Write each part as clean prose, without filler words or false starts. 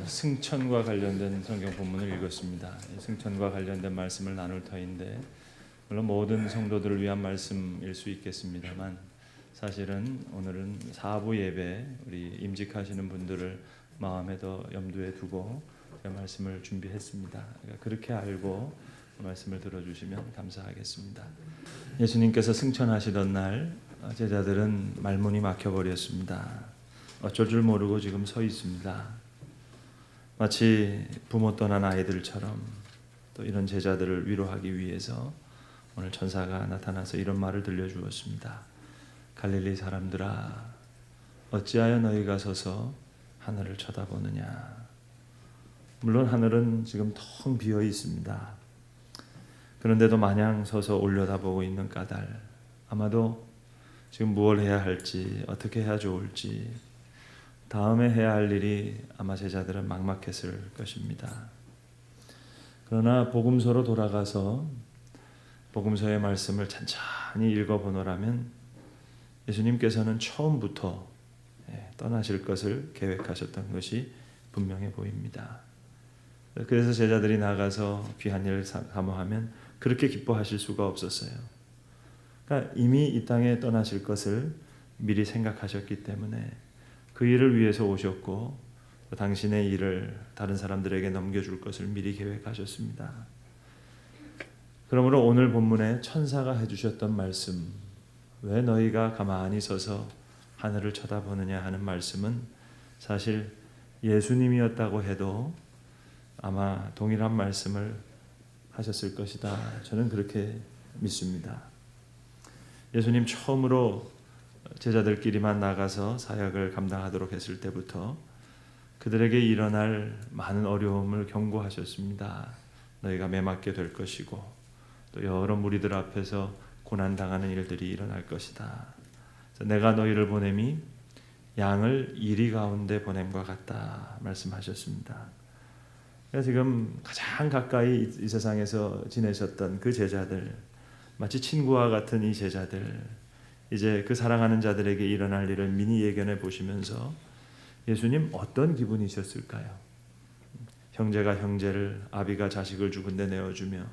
승천과 관련된 성경 본문을 읽었습니다. 승천과 관련된 말씀을 나눌 터인데 물론 모든 성도들을 위한 말씀일 수 있겠습니다만 사실은 오늘은 사부 예배 우리 임직하시는 분들을 마음에 더 염두에 두고 제가 말씀을 준비했습니다. 그러니까 그렇게 알고 말씀을 들어주시면 감사하겠습니다. 예수님께서 승천하시던 날 제자들은 말문이 막혀버렸습니다. 어쩔 줄 모르고 지금 서 있습니다. 마치 부모 떠난 아이들처럼 또 이런 제자들을 위로하기 위해서 오늘 천사가 나타나서 이런 말을 들려주었습니다. 갈릴리 사람들아, 어찌하여 너희가 서서 하늘을 쳐다보느냐. 물론 하늘은 지금 텅 비어 있습니다. 그런데도 마냥 서서 올려다보고 있는 까닭, 아마도 지금 무엇 해야 할지, 어떻게 해야 좋을지, 다음에 해야 할 일이 아마 제자들은 막막했을 것입니다. 그러나 복음서로 돌아가서 복음서의 말씀을 찬찬히 읽어보노라면 예수님께서는 처음부터 떠나실 것을 계획하셨던 것이 분명해 보입니다. 그래서 제자들이 나가서 귀한 일을 사모하면 그렇게 기뻐하실 수가 없었어요. 그러니까 이미 이 땅에 떠나실 것을 미리 생각하셨기 때문에 그 일을 위해서 오셨고 또 당신의 일을 다른 사람들에게 넘겨줄 것을 미리 계획하셨습니다. 그러므로 오늘 본문에 천사가 해주셨던 말씀, 왜 너희가 가만히 서서 하늘을 쳐다보느냐 하는 말씀은 사실 예수님이었다고 해도 아마 동일한 말씀을 하셨을 것이다. 저는 그렇게 믿습니다. 예수님 처음으로 제자들끼리만 나가서 사역을 감당하도록 했을 때부터 그들에게 일어날 많은 어려움을 경고하셨습니다. 너희가 매맞게 될 것이고 또 여러 무리들 앞에서 고난당하는 일들이 일어날 것이다. 내가 너희를 보냄이 양을 이리 가운데 보냄과 같다 말씀하셨습니다. 지금 가장 가까이 이 세상에서 지내셨던 그 제자들, 마치 친구와 같은 이 제자들, 이제 그 사랑하는 자들에게 일어날 일을 미리 예견해 보시면서 예수님 어떤 기분이셨을까요? 형제가 형제를, 아비가 자식을 죽은 데 내어주며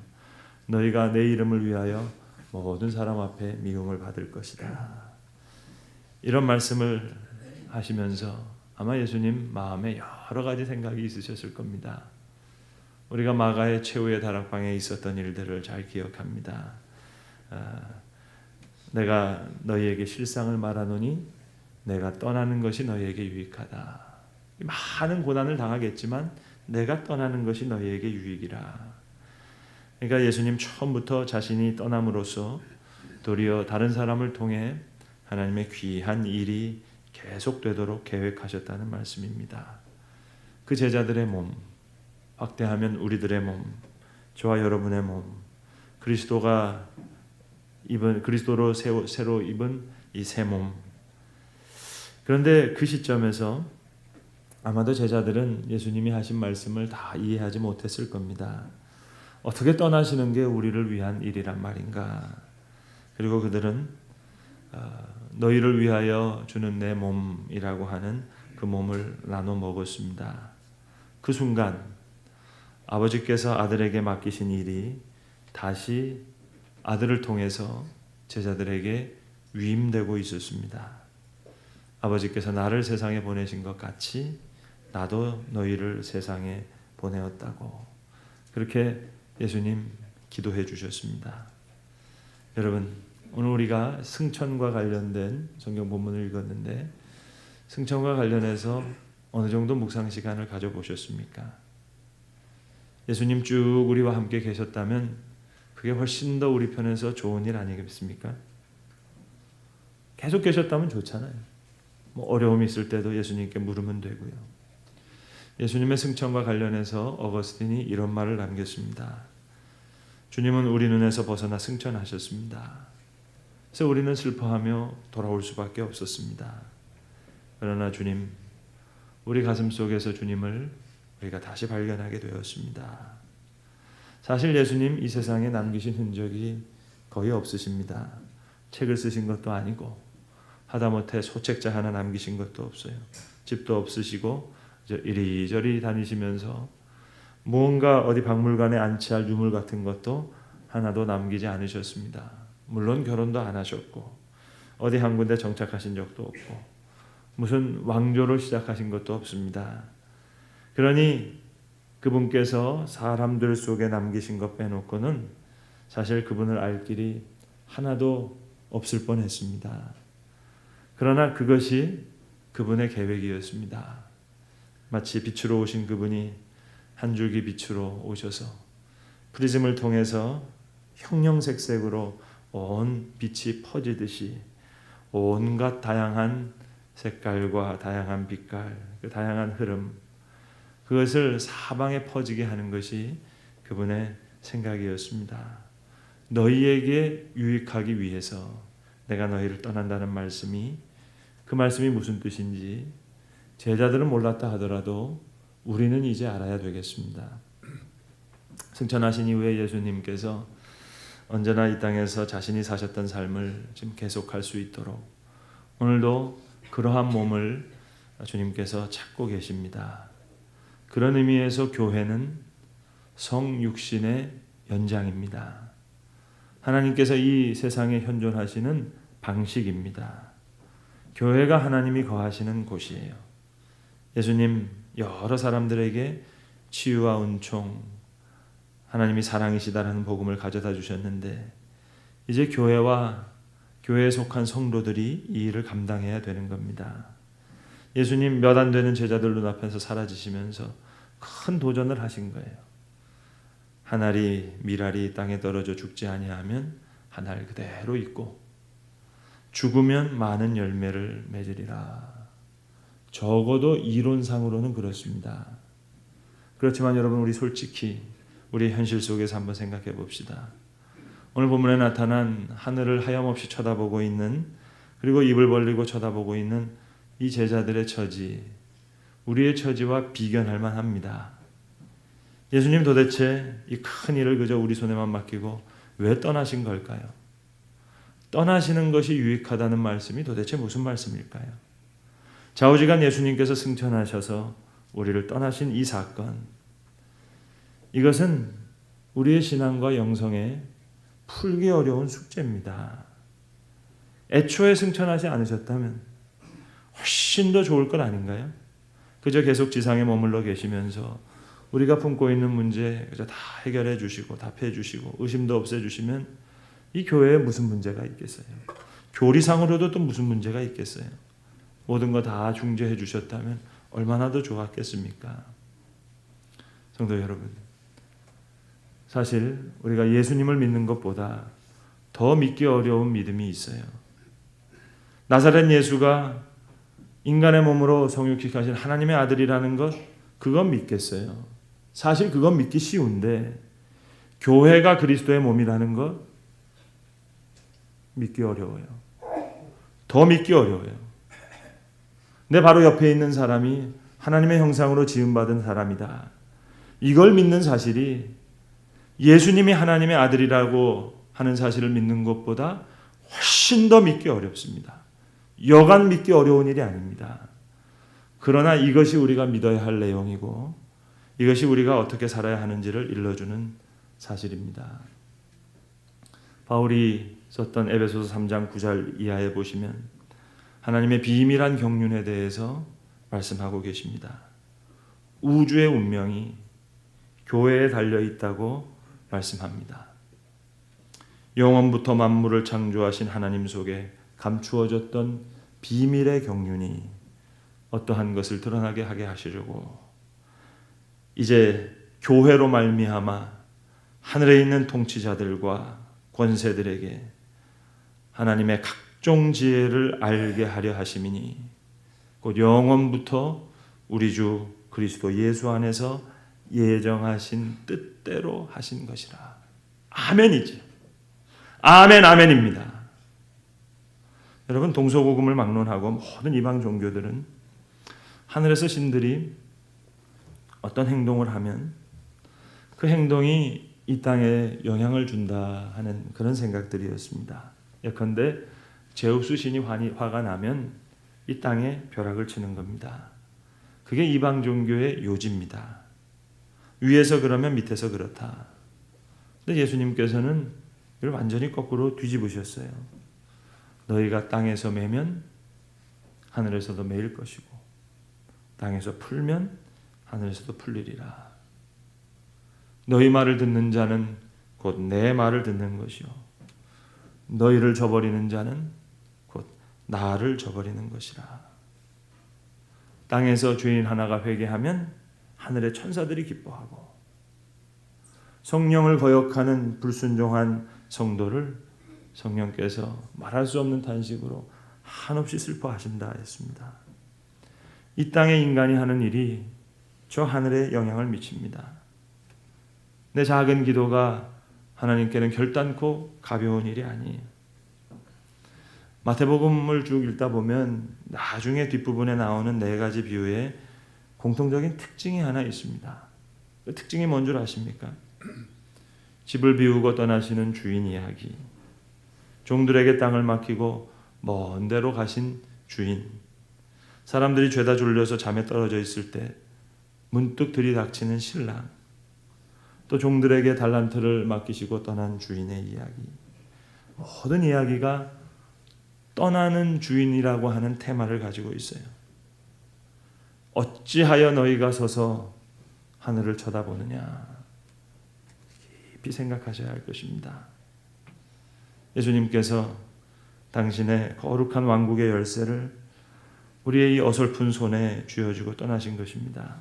너희가 내 이름을 위하여 모든 사람 앞에 미움을 받을 것이다. 이런 말씀을 하시면서 아마 예수님 마음에 여러 가지 생각이 있으셨을 겁니다. 우리가 마가의 최후의 다락방에 있었던 일들을 잘 기억합니다. 내가 너희에게 실상을 말하노니 내가 떠나는 것이 너희에게 유익하다. 많은 고난을 당하겠지만 내가 떠나는 것이 너희에게 유익이라. 그러니까 예수님 처음부터 자신이 떠남으로써 도리어 다른 사람을 통해 하나님의 귀한 일이 계속되도록 계획하셨다는 말씀입니다. 그 제자들의 몸, 확대하면 우리들의 몸, 저와 여러분의 몸, 그리스도로 새로 입은 이 새 몸. 그런데 그 시점에서 아마도 제자들은 예수님이 하신 말씀을 다 이해하지 못했을 겁니다. 어떻게 떠나시는 게 우리를 위한 일이란 말인가? 그리고 그들은 너희를 위하여 주는 내 몸이라고 하는 그 몸을 나눠 먹었습니다. 그 순간 아버지께서 아들에게 맡기신 일이 다시 아들을 통해서 제자들에게 위임되고 있었습니다. 아버지께서 나를 세상에 보내신 것 같이 나도 너희를 세상에 보내었다고 그렇게 예수님 기도해 주셨습니다. 여러분, 오늘 우리가 승천과 관련된 성경 본문을 읽었는데 승천과 관련해서 어느 정도 묵상 시간을 가져보셨습니까? 예수님 쭉 우리와 함께 계셨다면 그게 훨씬 더 우리 편에서 좋은 일 아니겠습니까? 계속 계셨다면 좋잖아요. 어려움이 있을 때도 예수님께 물으면 되고요. 예수님의 승천과 관련해서 어거스틴이 이런 말을 남겼습니다. 주님은 우리 눈에서 벗어나 승천하셨습니다. 그래서 우리는 슬퍼하며 돌아올 수밖에 없었습니다. 그러나 주님, 우리 가슴 속에서 주님을 우리가 다시 발견하게 되었습니다. 사실 예수님 이 세상에 남기신 흔적이 거의 없으십니다. 책을 쓰신 것도 아니고 하다못해 소책자 하나 남기신 것도 없어요. 집도 없으시고 이리저리 다니시면서 무언가 어디 박물관에 안치할 유물 같은 것도 하나도 남기지 않으셨습니다. 물론 결혼도 안 하셨고 어디 한 군데 정착하신 적도 없고 무슨 왕조를 시작하신 것도 없습니다. 그러니 그분께서 사람들 속에 남기신 것 빼놓고는 사실 그분을 알 길이 하나도 없을 뻔했습니다. 그러나 그것이 그분의 계획이었습니다. 마치 빛으로 오신 그분이 한 줄기 빛으로 오셔서 프리즘을 통해서 형형색색으로 온 빛이 퍼지듯이 온갖 다양한 색깔과 다양한 빛깔, 그 다양한 흐름, 그것을 사방에 퍼지게 하는 것이 그분의 생각이었습니다. 너희에게 유익하기 위해서 내가 너희를 떠난다는 말씀이, 그 말씀이 무슨 뜻인지 제자들은 몰랐다 하더라도 우리는 이제 알아야 되겠습니다. 승천하신 이후에 예수님께서 언제나 이 땅에서 자신이 사셨던 삶을 지금 계속할 수 있도록 오늘도 그러한 몸을 주님께서 찾고 계십니다. 그런 의미에서 교회는 성육신의 연장입니다. 하나님께서 이 세상에 현존하시는 방식입니다. 교회가 하나님이 거하시는 곳이에요. 예수님 여러 사람들에게 치유와 은총, 하나님이 사랑이시다라는 복음을 가져다 주셨는데 이제 교회와 교회에 속한 성도들이 이 일을 감당해야 되는 겁니다. 예수님 몇 안 되는 제자들 눈앞에서 사라지시면서 큰 도전을 하신 거예요. 한 알이 밀알이 땅에 떨어져 죽지 아니하면 한 알 그대로 있고 죽으면 많은 열매를 맺으리라. 적어도 이론상으로는 그렇습니다. 그렇지만 여러분, 우리 솔직히 우리 현실 속에서 한번 생각해 봅시다. 오늘 본문에 나타난 하늘을 하염없이 쳐다보고 있는, 그리고 입을 벌리고 쳐다보고 있는 이 제자들의 처지, 우리의 처지와 비견할 만합니다. 예수님 도대체 이 큰 일을 그저 우리 손에만 맡기고 왜 떠나신 걸까요? 떠나시는 것이 유익하다는 말씀이 도대체 무슨 말씀일까요? 좌우지간 예수님께서 승천하셔서 우리를 떠나신 이 사건, 이것은 우리의 신앙과 영성에 풀기 어려운 숙제입니다. 애초에 승천하지 않으셨다면 훨씬 더 좋을 것 아닌가요? 그저 계속 지상에 머물러 계시면서 우리가 품고 있는 문제 그저 다 해결해 주시고 답해 주시고 의심도 없애 주시면 이 교회에 무슨 문제가 있겠어요? 교리상으로도 또 무슨 문제가 있겠어요? 모든 거 다 중재해 주셨다면 얼마나 더 좋았겠습니까? 성도 여러분, 사실 우리가 예수님을 믿는 것보다 더 믿기 어려운 믿음이 있어요. 나사렛 예수가 인간의 몸으로 성육하신 하나님의 아들이라는 것, 그건 믿겠어요. 사실 그건 믿기 쉬운데 교회가 그리스도의 몸이라는 것 믿기 어려워요. 더 믿기 어려워요. 내 바로 옆에 있는 사람이 하나님의 형상으로 지음받은 사람이다. 이걸 믿는 사실이 예수님이 하나님의 아들이라고 하는 사실을 믿는 것보다 훨씬 더 믿기 어렵습니다. 여간 믿기 어려운 일이 아닙니다. 그러나 이것이 우리가 믿어야 할 내용이고 이것이 우리가 어떻게 살아야 하는지를 일러주는 사실입니다. 바울이 썼던 에베소서 3장 9절 이하에 보시면 하나님의 비밀한 경륜에 대해서 말씀하고 계십니다. 우주의 운명이 교회에 달려있다고 말씀합니다. 영원부터 만물을 창조하신 하나님 속에 감추어졌던 비밀의 경륜이 어떠한 것을 드러나게 하게 하시려고 이제 교회로 말미암아 하늘에 있는 통치자들과 권세들에게 하나님의 각종 지혜를 알게 하려 하심이니 곧 영원부터 우리 주 그리스도 예수 안에서 예정하신 뜻대로 하신 것이라. 아멘이지. 아멘, 아멘입니다. 여러분, 동서고금을 막론하고 모든 이방 종교들은 하늘에서 신들이 어떤 행동을 하면 그 행동이 이 땅에 영향을 준다 하는 그런 생각들이었습니다. 예컨대 제우스 신이 화가 나면 이 땅에 벼락을 치는 겁니다. 그게 이방 종교의 요지입니다. 위에서 그러면 밑에서 그렇다. 근데 예수님께서는 이걸 완전히 거꾸로 뒤집으셨어요. 너희가 땅에서 매면 하늘에서도 매일 것이고 땅에서 풀면 하늘에서도 풀리리라. 너희 말을 듣는 자는 곧 내 말을 듣는 것이요 너희를 저버리는 자는 곧 나를 저버리는 것이라. 땅에서 죄인 하나가 회개하면 하늘의 천사들이 기뻐하고 성령을 거역하는 불순종한 성도를 성령께서 말할 수 없는 탄식으로 한없이 슬퍼하신다 했습니다. 이 땅의 인간이 하는 일이 저 하늘에 영향을 미칩니다. 내 작은 기도가 하나님께는 결단코 가벼운 일이 아니에요. 마태복음을 쭉 읽다 보면 나중에 뒷부분에 나오는 4가지 비유에 공통적인 특징이 하나 있습니다. 그 특징이 뭔 줄 아십니까? 집을 비우고 떠나시는 주인 이야기, 종들에게 땅을 맡기고 먼 데로 가신 주인, 사람들이 죄다 졸려서 잠에 떨어져 있을 때 문득 들이닥치는 신랑, 또 종들에게 달란트를 맡기시고 떠난 주인의 이야기. 모든 이야기가 떠나는 주인이라고 하는 테마를 가지고 있어요. 어찌하여 너희가 서서 하늘을 쳐다보느냐, 깊이 생각하셔야 할 것입니다. 예수님께서 당신의 거룩한 왕국의 열쇠를 우리의 이 어설픈 손에 쥐어주고 떠나신 것입니다.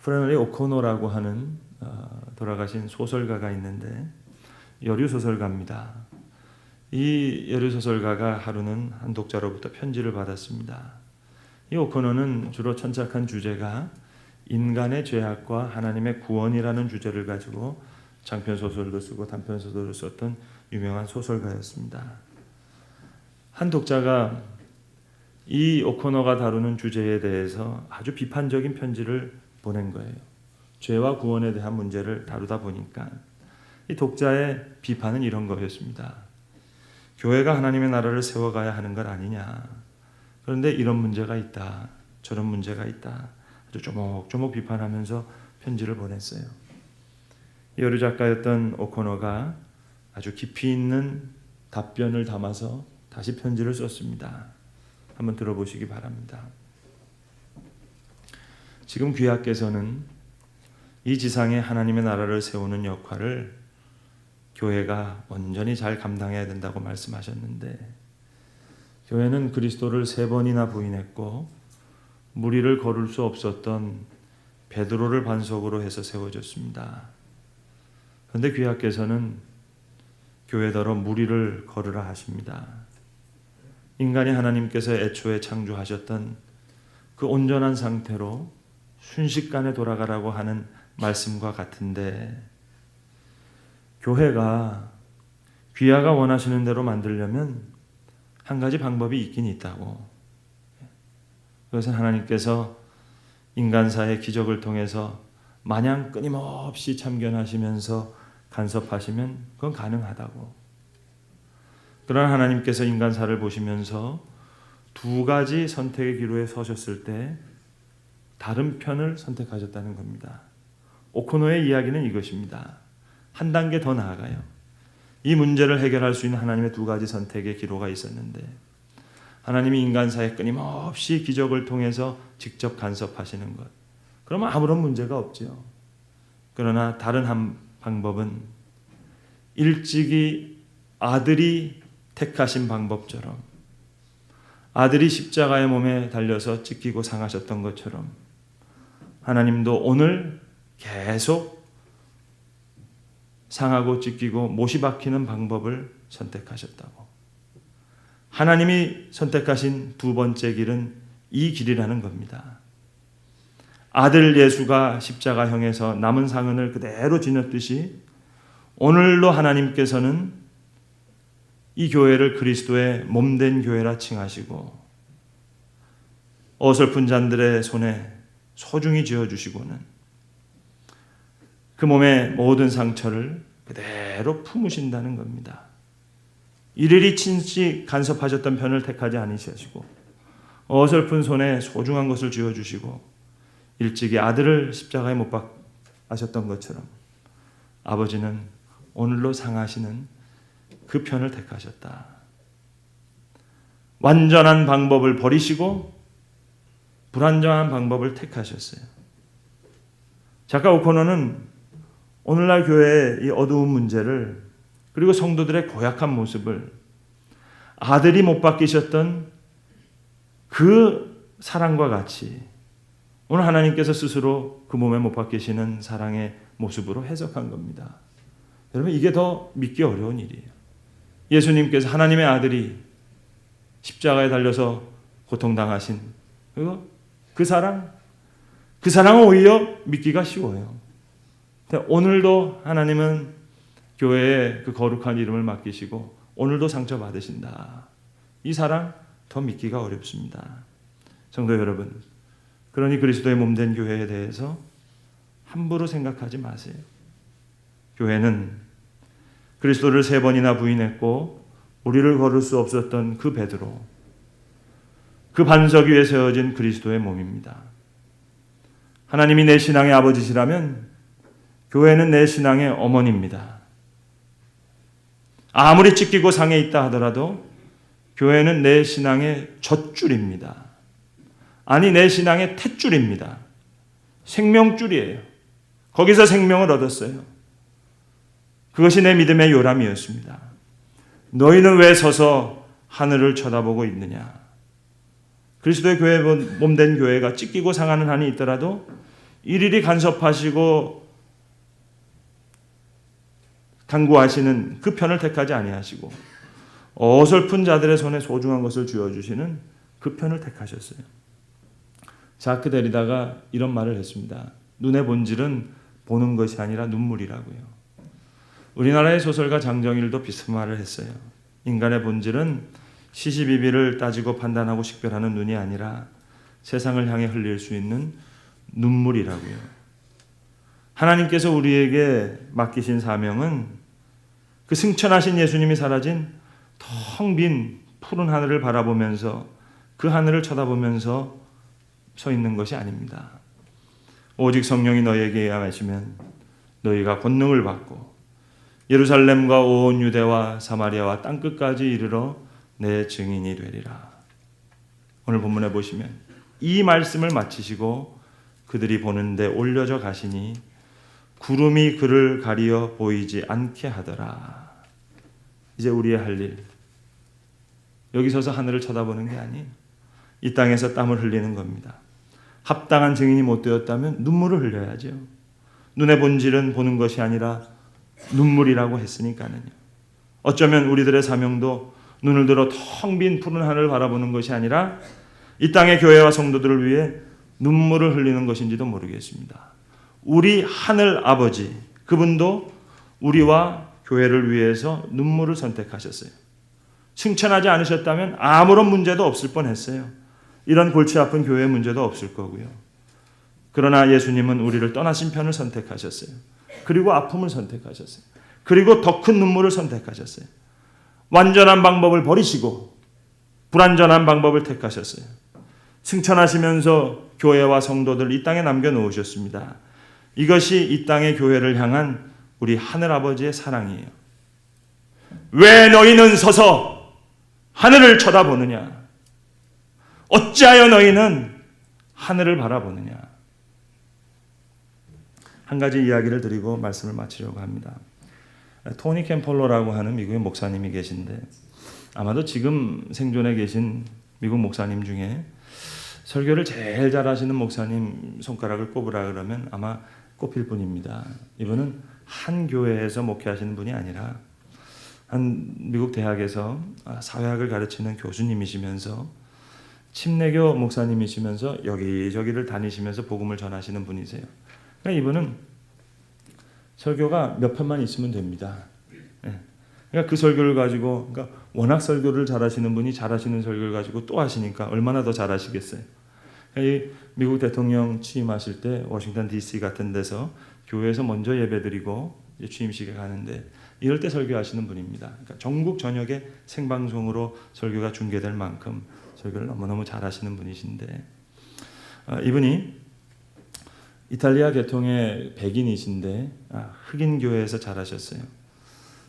프레널리 오코노라고 하는 돌아가신 소설가가 있는데 여류소설가입니다. 이 여류소설가가 하루는 한 독자로부터 편지를 받았습니다. 이 오코노는 주로 천착한 주제가 인간의 죄악과 하나님의 구원이라는 주제를 가지고 장편소설도 쓰고 단편소설도 썼던 유명한 소설가였습니다. 한 독자가 이 오코노가 다루는 주제에 대해서 아주 비판적인 편지를 보낸 거예요. 죄와 구원에 대한 문제를 다루다 보니까 이 독자의 비판은 이런 거였습니다. 교회가 하나님의 나라를 세워가야 하는 것 아니냐. 그런데 이런 문제가 있다. 저런 문제가 있다. 아주 조목조목 비판하면서 편지를 보냈어요. 여류 작가였던 오코노가 아주 깊이 있는 답변을 담아서 다시 편지를 썼습니다. 한번 들어보시기 바랍니다. 지금 귀하께서는 이 지상에 하나님의 나라를 세우는 역할을 교회가 온전히 잘 감당해야 된다고 말씀하셨는데 교회는 그리스도를 3번이나 부인했고 무리를 거를 수 없었던 베드로를 반석으로 해서 세워졌습니다. 그런데 귀하께서는 교회더러 무리를 걸으라 하십니다. 인간이 하나님께서 애초에 창조하셨던 그 온전한 상태로 순식간에 돌아가라고 하는 말씀과 같은데 교회가 귀하가 원하시는 대로 만들려면 한 가지 방법이 있긴 있다고. 그것은 하나님께서 인간사의 기적을 통해서 마냥 끊임없이 참견하시면서 간섭하시면 그건 가능하다고. 그러나 하나님께서 인간사를 보시면서 2가지 선택의 기로에 서셨을 때 다른 편을 선택하셨다는 겁니다. 오코노의 이야기는 이것입니다. 한 단계 더 나아가요. 이 문제를 해결할 수 있는 하나님의 2가지 선택의 기로가 있었는데 하나님이 인간사에 끊임없이 기적을 통해서 직접 간섭하시는 것. 그러면 아무런 문제가 없죠. 그러나 다른 한 방법은 일찍이 아들이 택하신 방법처럼 아들이 십자가의 몸에 달려서 찢기고 상하셨던 것처럼 하나님도 오늘 계속 상하고 찢기고 못이 박히는 방법을 선택하셨다고. 하나님이 선택하신 2번째 길은 이 길이라는 겁니다. 아들 예수가 십자가형에서 남은 상흔을 그대로 지녔듯이 오늘도 하나님께서는 이 교회를 그리스도의 몸된 교회라 칭하시고 어설픈 자들의 손에 소중히 쥐어주시고는 그 몸의 모든 상처를 그대로 품으신다는 겁니다. 일일이 친히 간섭하셨던 편을 택하지 않으시고 어설픈 손에 소중한 것을 쥐어주시고 일찍이 아들을 십자가에 못 박으셨던 것처럼 아버지는 오늘로 상하시는 그 편을 택하셨다. 완전한 방법을 버리시고 불완전한 방법을 택하셨어요. 작가 오코너는 오늘날 교회의 이 어두운 문제를 그리고 성도들의 고약한 모습을 아들이 못 바뀌셨던 그 사랑과 같이 오늘 하나님께서 스스로 그 몸에 못 바뀌시는 사랑의 모습으로 해석한 겁니다. 여러분, 이게 더 믿기 어려운 일이에요. 예수님께서 하나님의 아들이 십자가에 달려서 고통당하신 그 사랑은 오히려 믿기가 쉬워요. 오늘도 하나님은 교회에 그 거룩한 이름을 맡기시고 오늘도 상처받으신다. 이 사랑 더 믿기가 어렵습니다. 성도 여러분, 그러니 그리스도의 몸된 교회에 대해서 함부로 생각하지 마세요. 교회는 그리스도를 3번이나 부인했고 우리를 걸을 수 없었던 그 베드로, 그 반석 위에 세워진 그리스도의 몸입니다. 하나님이 내 신앙의 아버지시라면 교회는 내 신앙의 어머니입니다. 아무리 찢기고 상해 있다 하더라도 교회는 내 신앙의 젖줄입니다. 아니, 내 신앙의 탯줄입니다. 생명줄이에요. 거기서 생명을 얻었어요. 그것이 내 믿음의 요람이었습니다. 너희는 왜 서서 하늘을 쳐다보고 있느냐? 그리스도의 교회 몸된 교회가 찢기고 상하는 한이 있더라도 일일이 간섭하시고 간구하시는 그 편을 택하지 아니하시고 어설픈 자들의 손에 소중한 것을 쥐어주시는 그 편을 택하셨어요. 자크 데리다가 이런 말을 했습니다. 눈의 본질은 보는 것이 아니라 눈물이라고요. 우리나라의 소설가 장정일도 비슷한 말을 했어요. 인간의 본질은 시시비비를 따지고 판단하고 식별하는 눈이 아니라 세상을 향해 흘릴 수 있는 눈물이라고요. 하나님께서 우리에게 맡기신 사명은 그 승천하신 예수님이 사라진 텅 빈 푸른 하늘을 바라보면서 그 하늘을 쳐다보면서 서 있는 것이 아닙니다. 오직 성령이 너희에게 임하시면 너희가 권능을 받고 예루살렘과 온 유대와 사마리아와 땅끝까지 이르러 내 증인이 되리라. 오늘 본문에 보시면 이 말씀을 마치시고 그들이 보는데 올려져 가시니 구름이 그를 가리어 보이지 않게 하더라. 이제 우리의 할 일, 여기 서서 하늘을 쳐다보는 게 아닌 이 땅에서 땀을 흘리는 겁니다. 합당한 증인이 못 되었다면 눈물을 흘려야죠. 눈의 본질은 보는 것이 아니라 눈물이라고 했으니까는요. 어쩌면 우리들의 사명도 눈을 들어 텅 빈 푸른 하늘을 바라보는 것이 아니라 이 땅의 교회와 성도들을 위해 눈물을 흘리는 것인지도 모르겠습니다. 우리 하늘 아버지, 그분도 우리와 교회를 위해서 눈물을 선택하셨어요. 승천하지 않으셨다면 아무런 문제도 없을 뻔했어요. 이런 골치 아픈 교회의 문제도 없을 거고요. 그러나 예수님은 우리를 떠나신 편을 선택하셨어요. 그리고 아픔을 선택하셨어요. 그리고 더 큰 눈물을 선택하셨어요. 완전한 방법을 버리시고 불완전한 방법을 택하셨어요. 승천하시면서 교회와 성도들 이 땅에 남겨놓으셨습니다. 이것이 이 땅의 교회를 향한 우리 하늘아버지의 사랑이에요. 왜 너희는 서서 하늘을 쳐다보느냐? 어찌하여 너희는 하늘을 바라보느냐? 한 가지 이야기를 드리고 말씀을 마치려고 합니다. 토니 캠펄러라고 하는 미국의 목사님이 계신데 아마도 지금 생존에 계신 미국 목사님 중에 설교를 제일 잘하시는 목사님 손가락을 꼽으라 그러면 아마 꼽힐 분입니다. 이분은 한 교회에서 목회하시는 분이 아니라 한 미국 대학에서 사회학을 가르치는 교수님이시면서 침례교 목사님이시면서 여기저기를 다니시면서 복음을 전하시는 분이세요. 그러니까 이분은 설교가 몇 편만 있으면 됩니다. 그러니까 그 설교를 가지고, 그러니까 워낙 설교를 잘하시는 분이 잘하시는 설교를 가지고 또 하시니까 얼마나 더 잘하시겠어요. 그러니까 이 미국 대통령 취임하실 때 워싱턴 DC 같은 데서 교회에서 먼저 예배드리고 취임식에 가는데 이럴 때 설교하시는 분입니다. 그러니까 전국 전역에 생방송으로 설교가 중계될 만큼 설교를 너무너무 잘하시는 분이신데 이분이 이탈리아 계통의 백인이신데 흑인 교회에서 자라셨어요.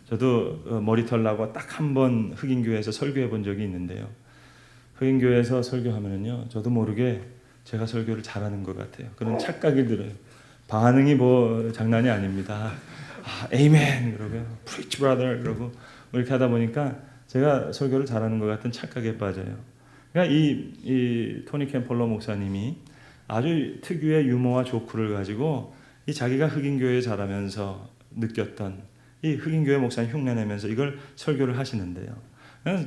저도 머리털 나고 딱 한 번 흑인 교회에서 설교해 본 적이 있는데요. 흑인 교회에서 설교하면은요, 저도 모르게 제가 설교를 잘하는 것 같아요. 그런 착각이 들어요. 반응이 뭐 장난이 아닙니다. 에이멘 그러고요, preach brother 그러고 이렇게 하다 보니까 제가 설교를 잘하는 것 같은 착각에 빠져요. 그러니까 이 토니 캠폴러 목사님이 아주 특유의 유머와 조크를 가지고 이 자기가 흑인 교회에 자라면서 느꼈던 이 흑인 교회 목사님 흉내내면서 이걸 설교를 하시는데요.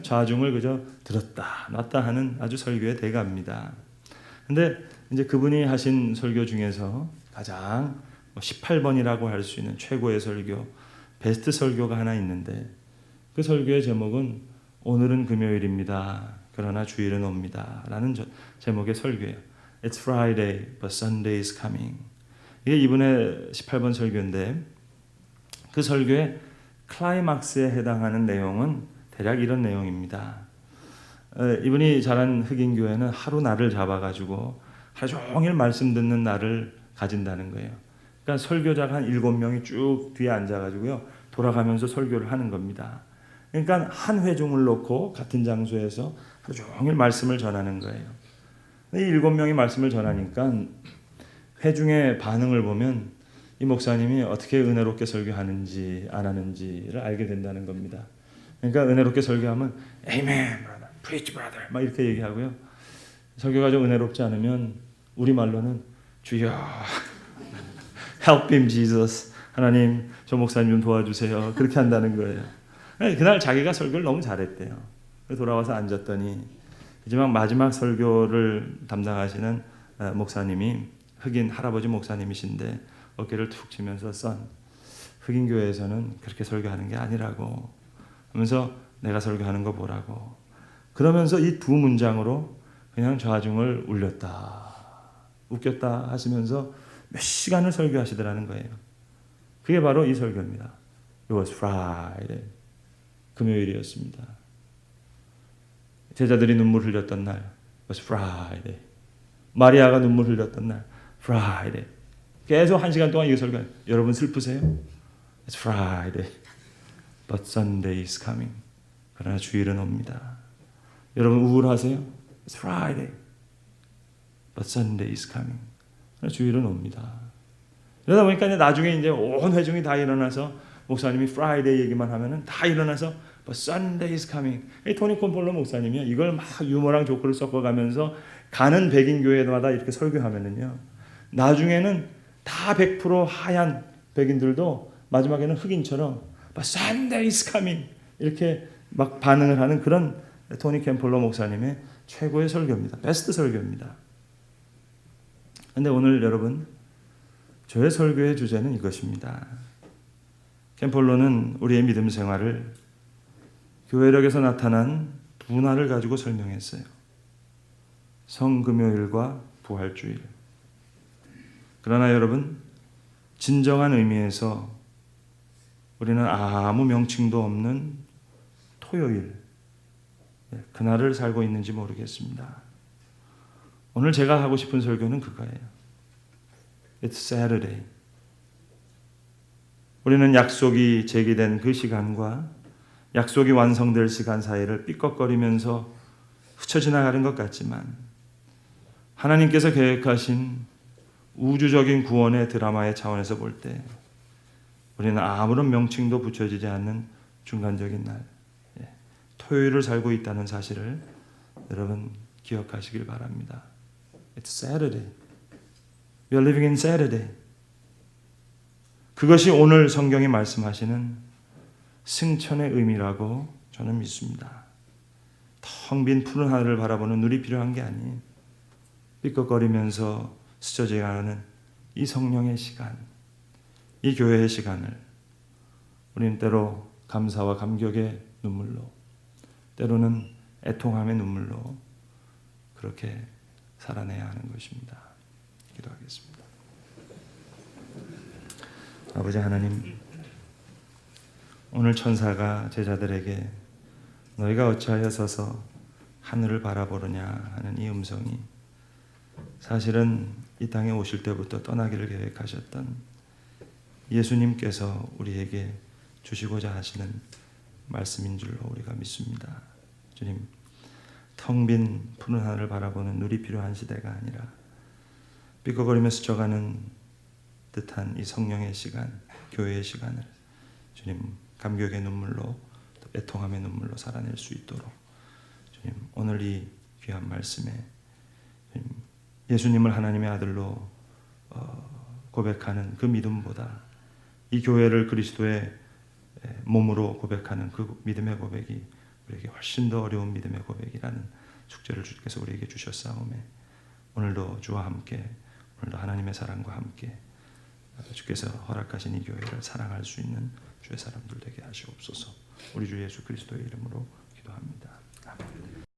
좌중을 그저 들었다 놨다 하는 아주 설교의 대가입니다. 근데 이제 그분이 하신 설교 중에서 가장 18번이라고 할 수 있는 최고의 설교, 베스트 설교가 하나 있는데 그 설교의 제목은 오늘은 금요일입니다. 그러나 주일은 옵니다. 라는 제목의 설교예요. It's Friday, but Sunday is coming. 이게 이분의 18번 설교인데 그 설교의 클라이막스에 해당하는 내용은 대략 이런 내용입니다. 이분이 자란 흑인 교회는 하루 날을 잡아가지고 하루 종일 말씀 듣는 날을 가진다는 거예요. 그러니까 설교자가 한 7명이 쭉 뒤에 앉아가지고요 돌아가면서 설교를 하는 겁니다. 그러니까 한 회중을 놓고 같은 장소에서 하루 종일 말씀을 전하는 거예요. 이 7명이 말씀을 전하니까 회중의 반응을 보면 이 목사님이 어떻게 은혜롭게 설교하는지 안 하는지를 알게 된다는 겁니다. 그러니까 은혜롭게 설교하면 Amen, brother, preach, brother 막 이렇게 얘기하고요. 설교가 좀 은혜롭지 않으면 우리말로는 주여, help him, Jesus, 하나님 저 목사님 좀 도와주세요. 그렇게 한다는 거예요. 그날 자기가 설교를 너무 잘했대요. 돌아와서 앉았더니 마지막 설교를 담당하시는 목사님이 흑인 할아버지 목사님이신데 어깨를 툭 치면서 흑인 교회에서는 그렇게 설교하는 게 아니라고 하면서 내가 설교하는 거 보라고 그러면서 이 두 문장으로 그냥 좌중을 울렸다 웃겼다 하시면서 몇 시간을 설교하시더라는 거예요. 그게 바로 이 설교입니다. It was Friday. 금요일이었습니다. 제자들이 눈물 흘렸던 날 was Friday. 마리아가 눈물 흘렸던 날 Friday. 계속 1시간 동안 이 설교. 여러분 슬프세요? It's Friday. But Sunday is coming. 그러나 주일은 옵니다. 여러분 우울하세요? It's Friday. But Sunday is coming. 그러나 주일은 옵니다. 그러다 보니까 나중에 이제 온 회중이 다 일어나서 목사님이 Friday 얘기만 하면은 다 일어나서 But Sunday is coming. 이 토니 콤폴러 목사님이 이걸 막 유머랑 조크를 섞어가면서 가는 백인 교회마다 이렇게 설교하면은요. 나중에는 다 100% 하얀 백인들도 마지막에는 흑인처럼 But Sunday is coming 이렇게 막 반응을 하는 그런 토니 캠폴러 목사님의 최고의 설교입니다. 베스트 설교입니다. 그런데 오늘 여러분 저의 설교의 주제는 이것입니다. 캠폴러는 우리의 믿음 생활을 교회력에서 나타난 분화를 가지고 설명했어요. 성금요일과 부활주일. 그러나 여러분 진정한 의미에서 우리는 아무 명칭도 없는 토요일 그날을 살고 있는지 모르겠습니다. 오늘 제가 하고 싶은 설교는 그거예요. It's Saturday. 우리는 약속이 제기된 그 시간과 약속이 완성될 시간 사이를 삐걱거리면서 스쳐 지나가는 것 같지만 하나님께서 계획하신 우주적인 구원의 드라마의 차원에서 볼 때 우리는 아무런 명칭도 붙여지지 않는 중간적인 날, 토요일을 살고 있다는 사실을 여러분 기억하시길 바랍니다. It's Saturday. We are living in Saturday. 그것이 오늘 성경이 말씀하시는 승천의 의미라고 저는 믿습니다. 텅 빈 푸른 하늘을 바라보는 눈이 필요한 게 아닌 삐걱거리면서 스쳐져가는 이 성령의 시간, 이 교회의 시간을 우리는 때로 감사와 감격의 눈물로, 때로는 애통함의 눈물로 그렇게 살아내야 하는 것입니다. 기도하겠습니다. 아버지 하나님, 오늘 천사가 제자들에게 너희가 어찌하여 서서 하늘을 바라보느냐 하는 이 음성이 사실은 이 땅에 오실 때부터 떠나기를 계획하셨던 예수님께서 우리에게 주시고자 하시는 말씀인 줄로 우리가 믿습니다. 주님, 텅 빈 푸른 하늘을 바라보는 눈이 필요한 시대가 아니라 삐걱거리며 스쳐가는 듯한 이 성령의 시간, 교회의 시간을 주님 감격의 눈물로 또 애통함의 눈물로 살아낼 수 있도록 주님 오늘 이 귀한 말씀에 주님, 예수님을 하나님의 아들로 고백하는 그 믿음보다 이 교회를 그리스도의 몸으로 고백하는 그 믿음의 고백이 우리에게 훨씬 더 어려운 믿음의 고백이라는 숙제를 주께서 우리에게 주셨사오매 오늘도 주와 함께 오늘도 하나님의 사랑과 함께 주께서 허락하신 이 교회를 사랑할 수 있는 주의 사람들 되게 하시옵소서. 우리 주 예수 그리스도의 이름으로 기도합니다. 아멘.